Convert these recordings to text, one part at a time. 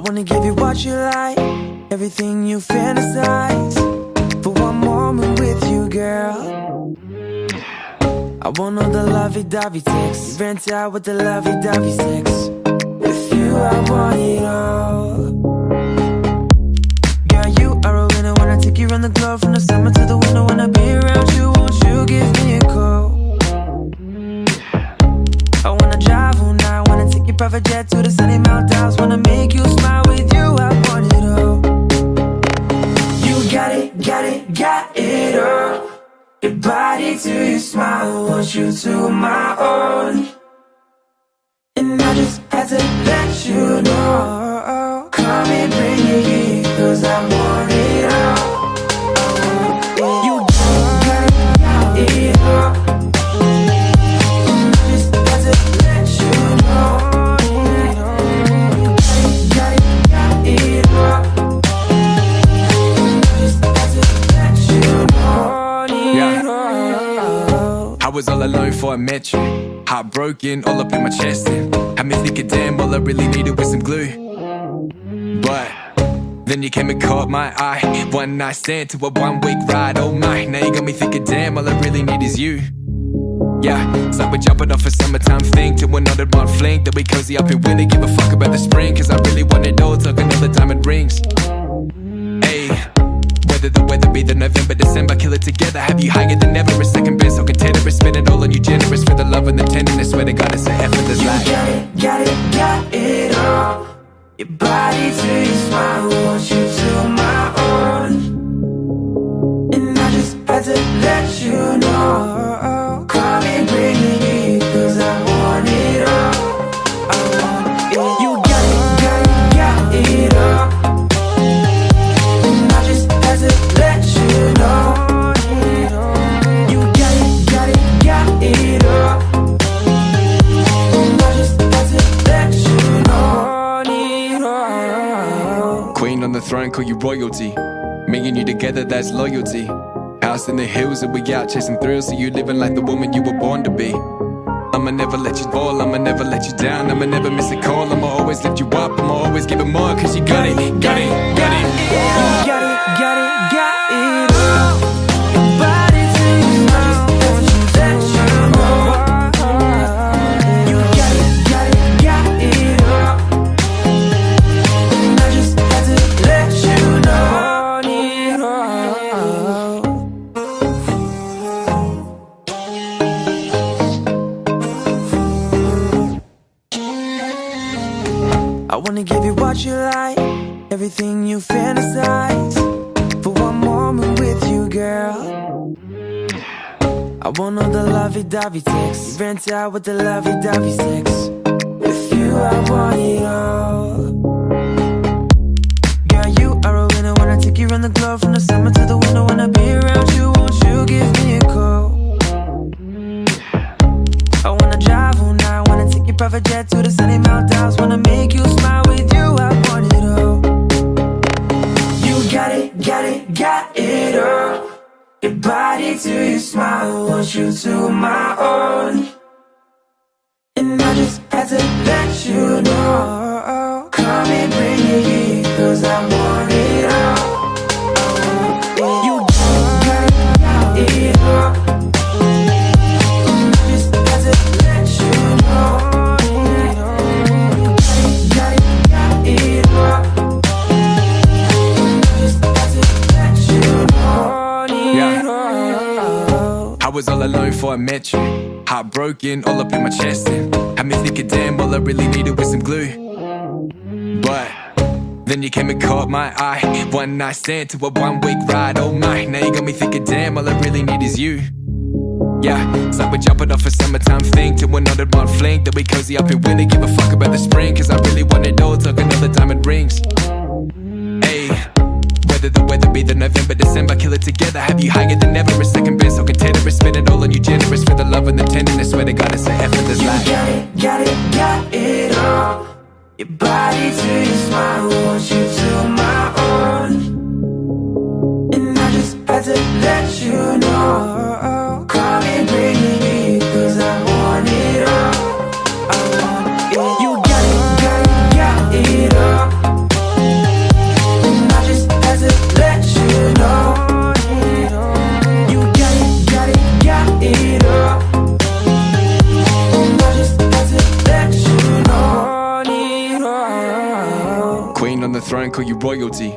wanna give you what you like, everything you fantasize. For one moment with you, girl. I want all the lovey-dovey sex, rent out with the lovey-dovey sex. With you I want it all. Girl, you are a winner when I take you around the globe. From the summer to the winter, when I be around you, won't you give me a call? I wanna drive all night, wanna take your private jet to the sunny Maldives. Wanna make you smile, with you I want it all. You got it, got it, got it all. Your body to your smile, want you to my own. And I just had to let you know, come and bring it here, cause I want it all. You got it, got it all. And I just had to let you know, got it, got it all. And I just had to let you know. I was all alone before I met you, heartbroken, all up in my chest, and had me thinking, damn, all I really needed was some glue. But then you came and caught my eye, one night stand to a 1 week ride, oh my. Now you got me thinking, damn, all I really need is you. Yeah, it's like we're jumping off a summertime thing to another one fling, that we cozy up in winter, give a fuck about the spring, cause I really want it all, talking all the diamond rings. Ayy, whether the weather be the November, December, kill it together, have you higher than ever, a second best, so contender, spend it all on you, generous for the love and the tenderness, swear to God it's an effortless life. You got it, got it, got it all. Your body to your smile, want you to my own. And I just had to let you know, come and bring it here, cause I want it all. I want it all. You got it, got it, got it all. And I just had to let you know, you got it, got it, got it all. And I just had to let you know. Queen on the throne, call you royalty. Me and you together, that's loyalty. House in the hills and we out chasing thrills, so you living like the woman you were born to be. I'ma never let you fall, I'ma never let you down, I'ma never miss a call, I'ma always lift you up, I'ma always give it more, cause you got it, got it, got it. You got it, got it, got it all. Your body to your smile, want you to let you know. You got it, got it, got it all. And I just had to let you know. I wanna give you what you like, everything you fantasize. For one moment with you, girl. I want all the lovey-dovey sex, rent out with the lovey-dovey sex. With you I want it all. Girl, you are a winner when I take you around the globe. From the summer to the winter, when I be around you, won't you give me a call? I wanna drive all night, wanna take your private jet to the sunny Maldives. Wanna make you smile, with you I want it all. You got it, got it, got it all. Your body to your smile, want you to my own. And I just had to let you know, come and bring it here, cause I want it all. You got it, got it all. And I just had to let you know, got it, got it all. And I just had to let you know. I was all alone before I met you, heartbroken, all up in my chest, and had me thinking, damn, all I really needed was some glue. But then you came and caught my eye, one night stand to a 1 week ride, oh my. Now you got me thinking, damn, all I really need is you. Yeah, it's like we're jumping off a summertime thing to another one fling, that we cozy up in winter, give a fuck about the spring, cause I really want it all, talking all the diamond rings. Ayy, whether the weather be the November, December, kill it together, have you higher than ever, a second best, so contender, spend it all on you, generous for the love and the tenderness, swear to God it's an effortless life. You got it, got it, got it all. Your body to your smile, want you to my own. And I just had to let you know, come and bring it here, cause I want it all. I want it all. You got it, got it, got it all. Queen on the throne, call you royalty.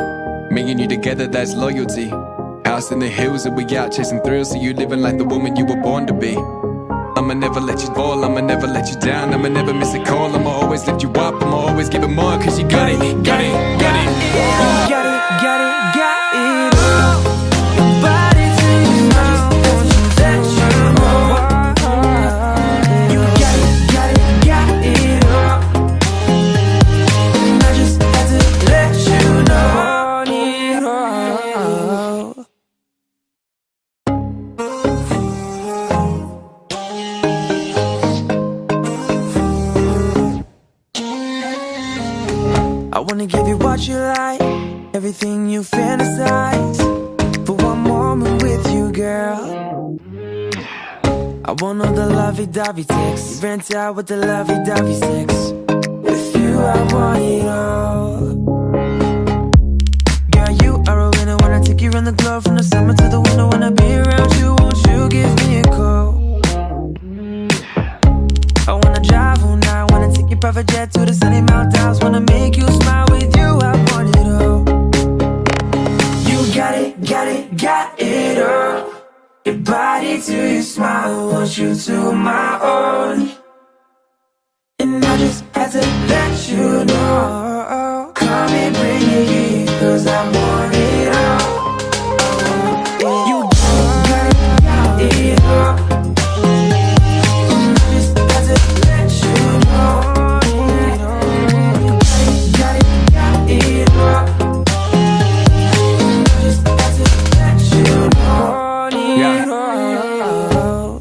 Me and you together, that's loyalty. House in the hills and we out chasing thrills. So you living like the woman you were born to be. I'ma never let you fall, I'ma never let you down, I'ma never miss a call, I'ma always lift you up, I'ma always give it more, cause you got it, got it, got it. Got it, got it, got it all. Your body to yourself, won't you let you know? You got it all. And I just had to let you know. Need all. I wanna give you what you like, everything you fantasize. For one moment with you, girl. I want all the lovey-dovey texts, rent out with the lovey-dovey sex. With you, I want it all. Girl, you are a winner when I take you around the globe. From the summer to the winter, when I be around you, won't you give me a call? I wanna drive all night, wanna take your private jet to the sunny Maldives. Wanna make you smile, with you I want it all. You got it, got it, got it all. Your body to your smile, want you to my own. And I just had to let you know. Come and bring it here, cause I want it all. You got it, got it all.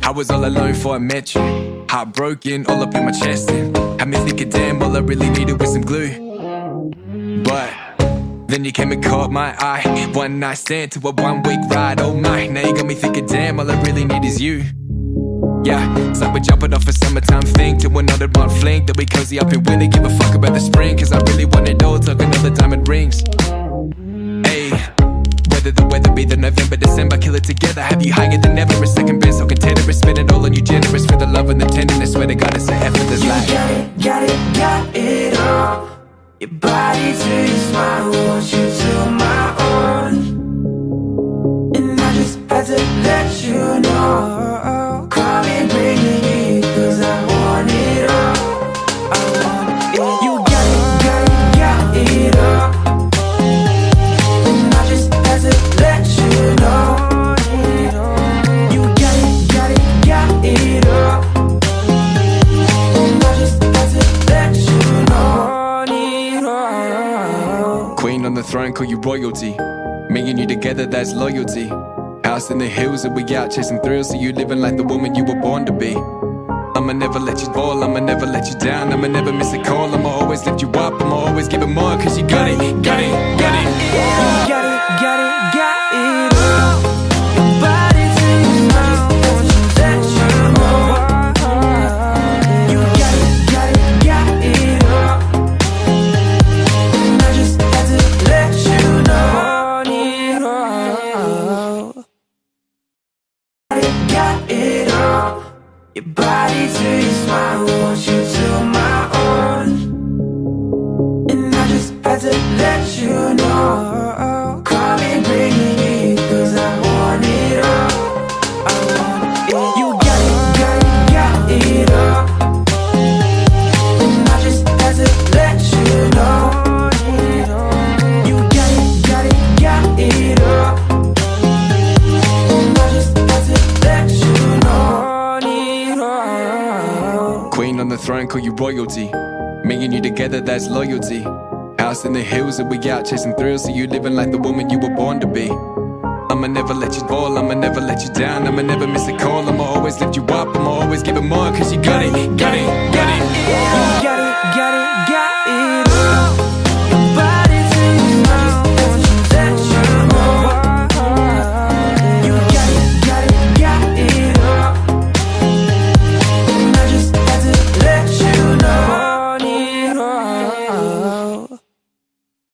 I was all alone before I met you. Heartbroken, all up in my chest, and had me thinking, damn, all I really needed was some glue. But then you came and caught my eye. One night stand to a 1 week ride, oh my. Now you got me thinking, damn, all I really need is you. Yeah, it's like we're jumping off a summertime thing to another one fling. That we cozy up in winter, give a fuck about the spring. Cause I really want it all, talking all the diamond rings. Ayy, whether the weather be the November, December, kill it together. Have you higher than ever, a second best, so contender. Spend it all on you, generous for the love and the tenderness. Swear to God, it's an effortless life. You got it, got it, got it all. Your body to your smile, want you to my own. And I just had to let you know. Come and bring it here, cause I want it all. I want it all. You got it, got it, got it all. And I just had to let you know. You got it, got it, got it all. And I just had to let you know. Need all. Queen on the throne, call you royalty. Me and you together, that's loyalty. House in the hills and we out chasing thrills. So you living like the woman you were born to be. I'ma never let you fall, I'ma never let you down, I'ma never miss a call, I'ma always lift you up, I'ma always give it more, cause you got it, got it, got it. Got it, got it, got it all. Your body to your smile, want you let you know. You got it, got it all. And I just had to let you know. Need all. Got it all. Your body to your smile, want you to my own. And I just had to let you know. Come and bring it here, cause I want it all. I want it all. You got it, got it all. And I just had to let you know. You got it, got it all. And I just had to let you know. Need all. Queen on the throne, call you royalty. Me and you together, that's loyalty. House in the hills and we out chasing thrills. So you living like the woman you were born to be. I'ma never let you fall, I'ma never let you down, I'ma never miss a call, I'ma always lift you up, I'ma always give it more, cause you got it, got it, got it. Got it, got it.